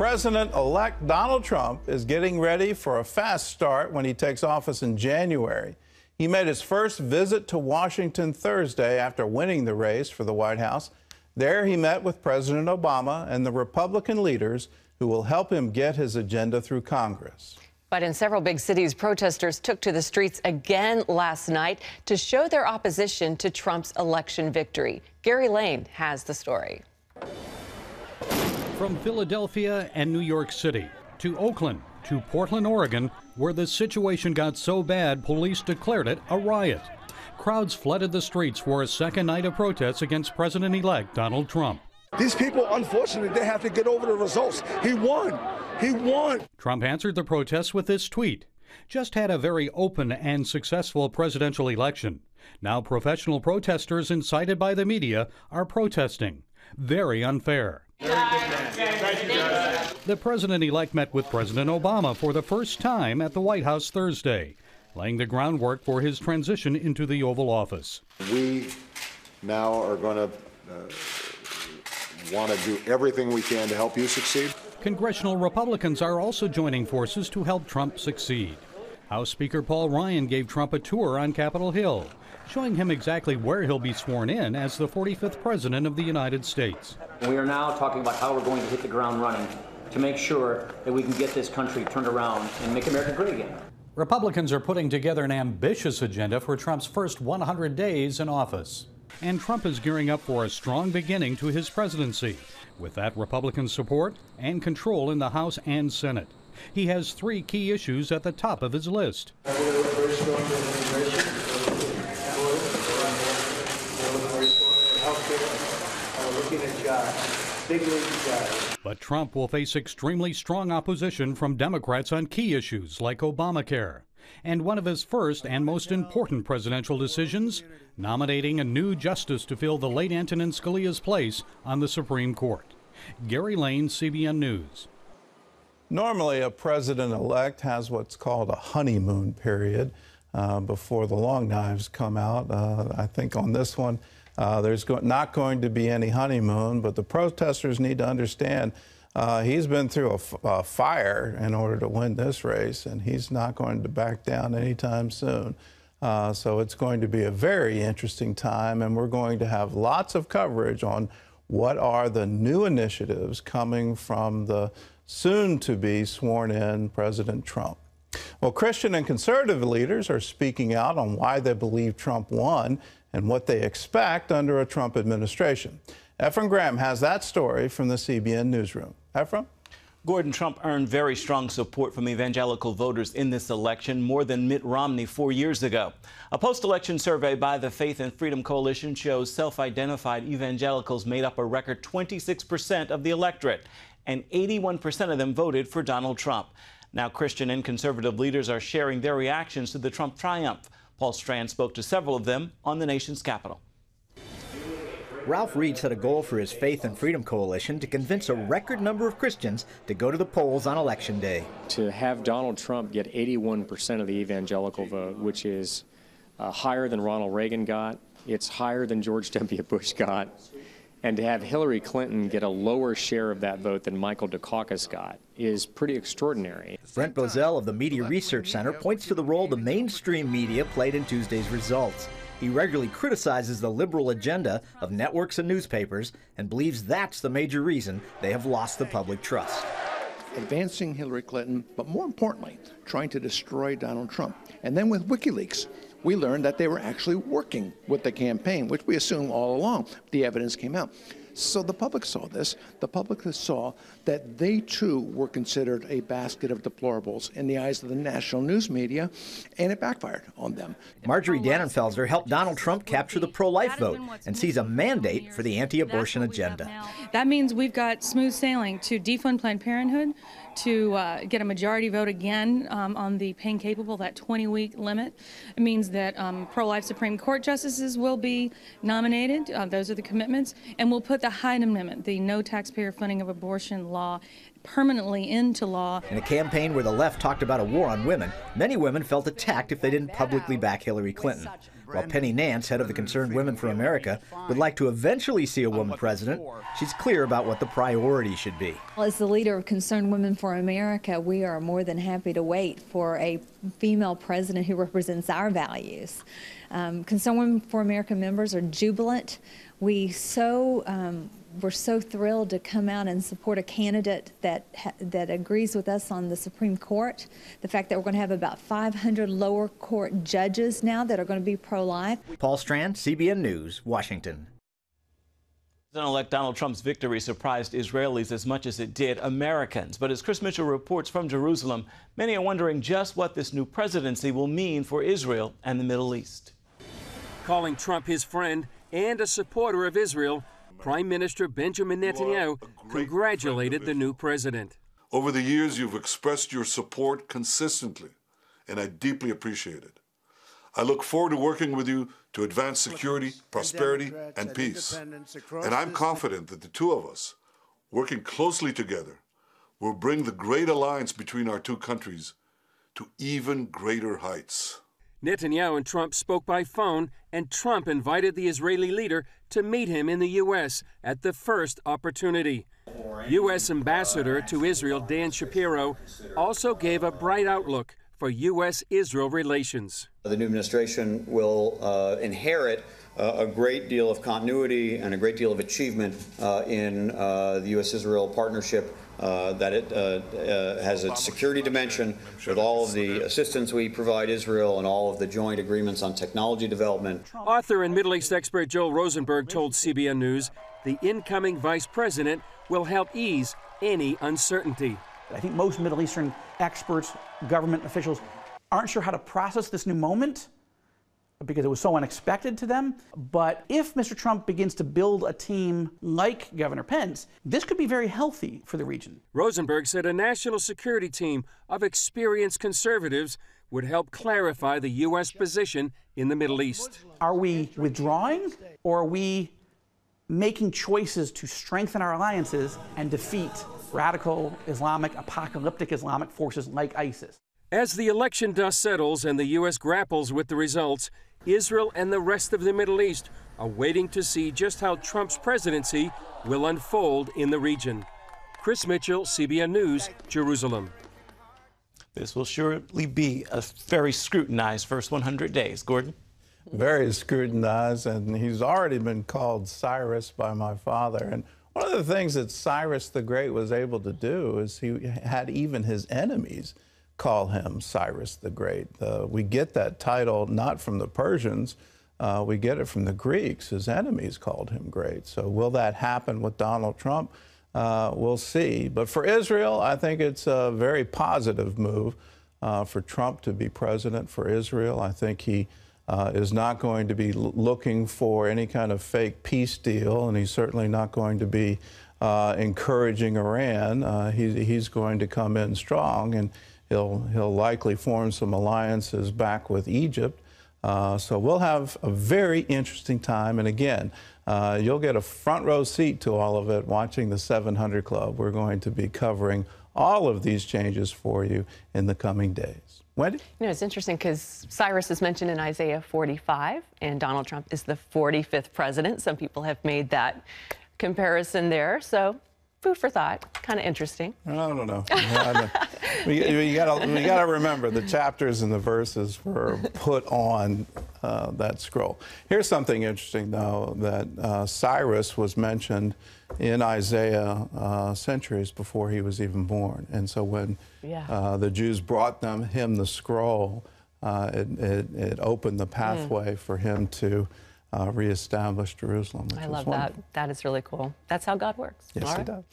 President-elect Donald Trump is getting ready for a fast start when he takes office in January. He made his first visit to Washington Thursday after winning the race for the White House. There he met with President Obama and the Republican leaders who will help him get his agenda through Congress. But in several big cities, protesters took to the streets again last night to show their opposition to Trump's election victory. Gary Lane has the story. From Philadelphia and New York City to Oakland to Portland, Oregon, where the situation got so bad police declared it a riot. Crowds flooded the streets for a second night of protests against President-elect Donald Trump. These people, unfortunately, they have to get over the results. He won. He won. Trump answered the protests with this tweet. Just had a very open and successful presidential election. Now professional protesters incited by the media are protesting. Very unfair. The president-elect met with President Obama for the first time at the White House Thursday, laying the groundwork for his transition into the Oval Office. We now are going to want to do everything we can to help you succeed. Congressional Republicans are also joining forces to help Trump succeed. House Speaker Paul Ryan gave Trump a tour on Capitol Hill, showing him exactly where he'll be sworn in as the 45th President of the United States. We are now talking about how we're going to hit the ground running to make sure that we can get this country turned around and make America great again. Republicans are putting together an ambitious agenda for Trump's first 100 days in office. And Trump is gearing up for a strong beginning to his presidency, with that Republican support and control in the House and Senate. He has three key issues at the top of his list. But Trump will face extremely strong opposition from Democrats on key issues like Obamacare. And one of his first and most important presidential decisions, nominating a new justice to fill the late Antonin Scalia's place on the Supreme Court. Gary Lane, CBN News. Normally, a president-elect has what's called a honeymoon period before the long knives come out. I think on this one, there's not going to be any honeymoon, but the protesters need to understand he's been through a fire in order to win this race, and he's not going to back down anytime soon. So it's going to be a very interesting time, and we're going to have lots of coverage on what are the new initiatives coming from the soon-to-be sworn-in President Trump. Well, Christian and conservative leaders are speaking out on why they believe Trump won and what they expect under a Trump administration. Ephraim Graham has that story from the CBN newsroom. Ephraim? Gordon, Trump earned very strong support from evangelical voters in this election, more than Mitt Romney 4 years ago. A post-election survey by the Faith and Freedom Coalition shows self-identified evangelicals made up a record 26% of the electorate, and 81% of them voted for Donald Trump. Now, Christian and conservative leaders are sharing their reactions to the Trump triumph. Paul Strand spoke to several of them on the nation's Capitol. Ralph Reed set a goal for his Faith and Freedom Coalition to convince a record number of Christians to go to the polls on Election Day. To have Donald Trump get 81% of the evangelical vote, which is higher than Ronald Reagan got, it's higher than George W. Bush got, and to have Hillary Clinton get a lower share of that vote than Michael Dukakis got is pretty extraordinary. Brent Bozell of the Media Research Center points to the role the mainstream media played in Tuesday's results. He regularly criticizes the liberal agenda of networks and newspapers and believes that's the major reason they have lost the public trust. Advancing Hillary Clinton, but more importantly, trying to destroy Donald Trump. And then with WikiLeaks, we learned that they were actually working with the campaign, which we assumed all along. The evidence came out. So the public saw this. The public saw that they, too, were considered a basket of deplorables in the eyes of the national news media, and it backfired on them. Marjorie Dannenfelser helped Donald Trump capture the pro-life vote and sees a mandate for the anti-abortion agenda. That means we've got smooth sailing to defund Planned Parenthood, to get a majority vote again on the pain-capable, that 20-week limit. It means that pro-life Supreme Court justices will be nominated. Those are the commitments. And we'll put the Hyde Amendment, the no taxpayer funding of abortion law, permanently into law. In a campaign where the left talked about a war on women, many women felt attacked if they didn't publicly back Hillary Clinton. While Penny Nance, head of the Concerned Women for America, would like to eventually see a woman president, she's clear about what the priority should be. Well, as the leader of Concerned Women for America, we are more than happy to wait for a female president who represents our values. Concerned Women for America members are jubilant. We're so thrilled to come out and support a candidate that agrees with us on the Supreme Court. The fact that we're going to have about 500 lower court judges now that are going to be pro-life. Paul Strand, CBN News, Washington. President-elect Donald Trump's victory surprised Israelis as much as it did Americans. But as Chris Mitchell reports from Jerusalem, many are wondering just what this new presidency will mean for Israel and the Middle East. Calling Trump his friend and a supporter of Israel, Prime Minister Benjamin Netanyahu congratulated the new president. Over the years, you've expressed your support consistently, and I deeply appreciate it. I look forward to working with you to advance security, prosperity, and peace. And I'm confident that the two of us, working closely together, will bring the great alliance between our two countries to even greater heights. Netanyahu and Trump spoke by phone, and Trump invited the Israeli leader to meet him in the U.S. at the first opportunity. U.S. Ambassador to Israel Dan Shapiro also gave a bright outlook for U.S.-Israel relations. The new administration will inherit a great deal of continuity and a great deal of achievement in the U.S.-Israel partnership. That it has a security dimension with all of the assistance we provide Israel and all of the joint agreements on technology development. Author and Middle East expert Joel Rosenberg told CBN News the incoming vice president will help ease any uncertainty. I think most Middle Eastern experts, government officials, aren't sure how to process this new moment because it was so unexpected to them. But if Mr. Trump begins to build a team like Governor Pence, this could be very healthy for the region. Rosenberg said a national security team of experienced conservatives would help clarify the U.S. position in the Middle East. Are we withdrawing, or are we making choices to strengthen our alliances and defeat radical Islamic, apocalyptic Islamic forces like ISIS? As the election dust settles and the U.S. grapples with the results, Israel and the rest of the Middle East are waiting to see just how Trump's presidency will unfold in the region. Chris Mitchell, CBN News, Jerusalem. This will surely be a very scrutinized first 100 days. Gordon? Very scrutinized, and he's already been called Cyrus by my father. And one of the things that Cyrus the Great was able to do is he had even his enemies call him Cyrus the Great. We get that title not from the Persians, we get it from the Greeks. His enemies called him great. So will that happen with Donald Trump? We'll see. But for Israel, I think it's a very positive move for Trump to be president for Israel. I think he is not going to be looking for any kind of fake peace deal, and he's certainly not going to be encouraging Iran. He's going to come in strong, and he'll likely form some alliances back with Egypt. So we'll have a very interesting time. And again, you'll get a front row seat to all of it watching the 700 Club. We're going to be covering all of these changes for you in the coming days. Wendy? You know, it's interesting because Cyrus is mentioned in Isaiah 45, and Donald Trump is the 45th president. Some people have made that comparison there. So food for thought. Kind of interesting. I don't know. You gotta remember the chapters and the verses were put on that scroll. Here's something interesting, though, that Cyrus was mentioned in Isaiah centuries before he was even born. And so when the Jews brought him the scroll, it opened the pathway for him to reestablish Jerusalem. I love that. That is really cool. That's how God works. Yes, He does.